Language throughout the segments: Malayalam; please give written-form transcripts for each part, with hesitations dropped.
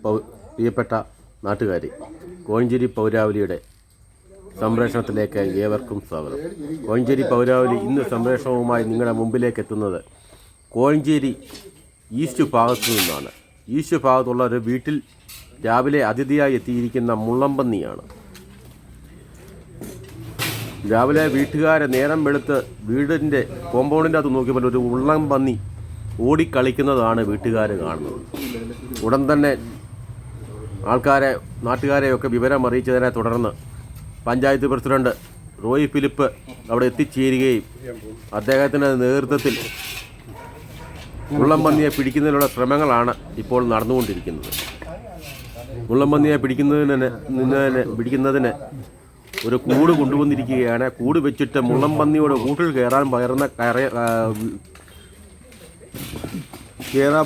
പ്രിയപ്പെട്ട നാട്ടുകാരെ, കോഴഞ്ചേരി പൗരാവലിയുടെ സംപ്രേഷണത്തിലേക്ക് ഏവർക്കും സ്വാഗതം. കോഴഞ്ചേരി പൗരാവലി ഇന്ന് സംപ്രേഷണവുമായി നിങ്ങളുടെ മുമ്പിലേക്ക് എത്തുന്നത് കോഴഞ്ചേരി ഈസ്റ്റ് ഭാഗത്തു നിന്നാണ്. ഈസ്റ്റ് ഭാഗത്തുള്ള ഒരു വീട്ടിൽ രാവിലെ അതിഥിയായി എത്തിയിരിക്കുന്ന മുള്ളംപന്നിയാണ്. രാവിലെ വീട്ടുകാരെ നേരം വെളുത്ത് വീടിൻ്റെ കോമ്പൗണ്ടിൻ്റെ അകത്ത് നോക്കിയപ്പോൾ ഒരു മുള്ളംപന്നി ഓടിക്കളിക്കുന്നതാണ് വീട്ടുകാർ കാണുന്നത്. ഉടൻ തന്നെ നാട്ടുകാരെയൊക്കെ വിവരം അറിയിച്ചതിനെ തുടർന്ന് പഞ്ചായത്ത് പ്രസിഡന്റ് റോയി ഫിലിപ്പ് അവിടെ എത്തിച്ചേരുകയും അദ്ദേഹത്തിൻ്റെ നേതൃത്വത്തിൽ മുള്ളംപന്നിയെ പിടിക്കുന്നതിനുള്ള ശ്രമങ്ങളാണ് ഇപ്പോൾ നടന്നുകൊണ്ടിരിക്കുന്നത്. മുള്ളംപന്നിയെ പിടിക്കുന്നതിന് ഒരു കൂട് കൊണ്ടുവന്നിരിക്കുകയാണ്. കൂട് വെച്ചിട്ട് മുള്ളംപന്നിയോട് കൂട്ടിൽ കയറാൻ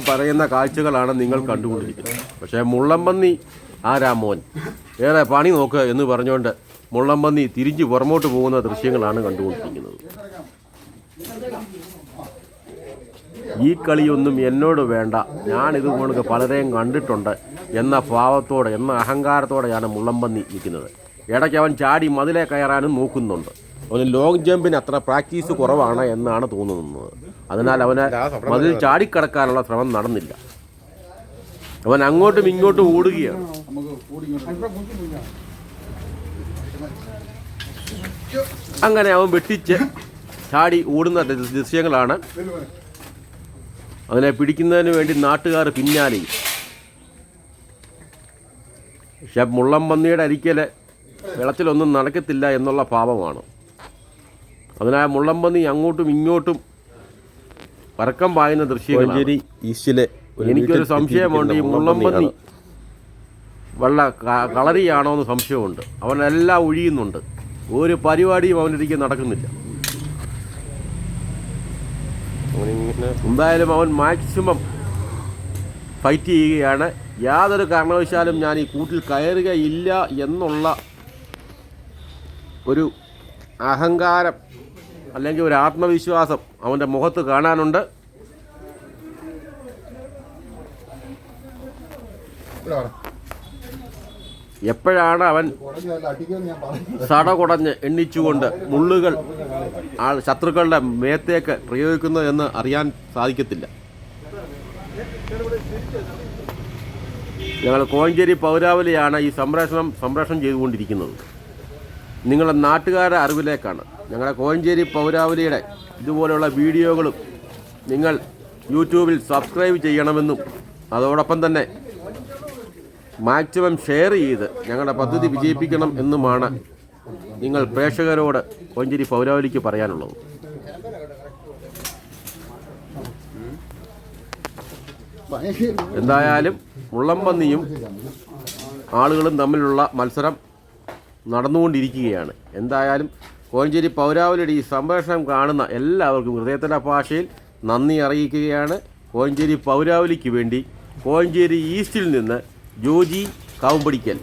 പറയുന്ന കാഴ്ചകളാണ് നിങ്ങൾ കണ്ടുകൊണ്ടിരിക്കുന്നത്. പക്ഷേ മുള്ളംപന്നി ആരാമോൻ ഏറെ പണി നോക്ക് എന്ന് പറഞ്ഞുകൊണ്ട് മുള്ളംപന്നി തിരിഞ്ഞ് പുറമോട്ട് പോകുന്ന ദൃശ്യങ്ങളാണ് കണ്ടുകൊണ്ടിരിക്കുന്നത്. ഈ കളിയൊന്നും എന്നോട് വേണ്ട, ഞാനിത് കൊണ്ട് പലരെയും കണ്ടിട്ടുണ്ട് എന്ന ഭാവത്തോടെ, എന്ന അഹങ്കാരത്തോടെയാണ് മുള്ളംപന്നി നിൽക്കുന്നത്. ഇടയ്ക്ക് അവൻ ചാടി മതിലെ കയറാനും നോക്കുന്നുണ്ട്. അവന് ലോങ് ജമ്പിന് അത്ര പ്രാക്ടീസ് കുറവാണ് എന്നാണ് തോന്നുന്നത്. അതിനാൽ അവന് മതിൽ ചാടിക്കടക്കാനുള്ള ശ്രമം നടന്നില്ല. അവൻ അങ്ങോട്ടും ഇങ്ങോട്ടും ഓടുകയാണ്. അങ്ങനെ അവൻ വെട്ടിച്ച് ചാടി ഓടുന്ന ദൃശ്യങ്ങളാണ്. അതിനെ പിടിക്കുന്നതിന് വേണ്ടി നാട്ടുകാർ പിന്നാലെയും. പക്ഷെ മുള്ളംപന്നിയുടെ അരിക്കൽ വെള്ളത്തിലൊന്നും നടക്കത്തില്ല എന്നുള്ള ഭാവമാണ്. അതിനാൽ മുള്ളംപന്നി അങ്ങോട്ടും ഇങ്ങോട്ടും പരക്കം പായുന്ന ദൃശ്യങ്ങൾ. എനിക്കൊരു സംശയമുണ്ട്, ഈ മുള്ളംപന്നി കളരിയാണോ എന്ന് സംശയമുണ്ട്. അവനെല്ലാം ഒഴിയുന്നുണ്ട്, ഒരു പരിപാടിയും അവനിടയ്ക്ക് നടക്കുന്നില്ല. എന്തായാലും അവൻ മാക്സിമം ഫൈറ്റ് ചെയ്യുകയാണ്. യാതൊരു കാരണവശാലും ഞാൻ ഈ കൂട്ടിൽ കയറുകയില്ല എന്നുള്ള ഒരു അഹങ്കാരം അല്ലെങ്കിൽ ഒരു ആത്മവിശ്വാസം അവൻ്റെ മുഖത്ത് കാണാനുണ്ട്. എപ്പോഴാണ് അവൻ സടകുടഞ്ഞ് എണ്ണിച്ചുകൊണ്ട് മുള്ളുകൾ ശത്രുക്കളുടെ മേത്തേക്ക് പ്രയോഗിക്കുന്നത് എന്ന് അറിയാൻ സാധിക്കത്തില്ല. ഞങ്ങൾ കോഴഞ്ചേരി പൗരാവലിയാണ് ഈ സംപ്രേഷണം ചെയ്തുകൊണ്ടിരിക്കുന്നത്. നിങ്ങളുടെ നാട്ടുകാരുടെ അറിവിലേക്കാണ്. ഞങ്ങളുടെ കോഴഞ്ചേരി പൗരാവലിയുടെ ഇതുപോലെയുള്ള വീഡിയോകളും നിങ്ങൾ യൂട്യൂബിൽ സബ്സ്ക്രൈബ് ചെയ്യണമെന്നും അതോടൊപ്പം തന്നെ മാക്സിമം ഷെയർ ചെയ്ത് ഞങ്ങളുടെ പദ്ധതി വിജയിപ്പിക്കണം എന്നുമാണ് നിങ്ങൾ പ്രേക്ഷകരോട് കോഴഞ്ചേരി പൗരാവലിക്ക് പറയാനുള്ളത്. എന്തായാലും മുള്ളംപന്നിയും ആളുകളും തമ്മിലുള്ള മത്സരം നടന്നുകൊണ്ടിരിക്കുകയാണ്. എന്തായാലും കോഴഞ്ചേരി പൗരാവലിയുടെ ഈ സംപ്രേഷണം കാണുന്ന എല്ലാവർക്കും ഹൃദയത്തിൻ്റെ ഭാഷയിൽ നന്ദി അറിയിക്കുകയാണ്. കോഴഞ്ചേരി പൗരാവലിക്ക് വേണ്ടി കോഴഞ്ചേരി ഈസ്റ്റിൽ നിന്ന് ജോജി കാവുമ്പടിക്കൽ.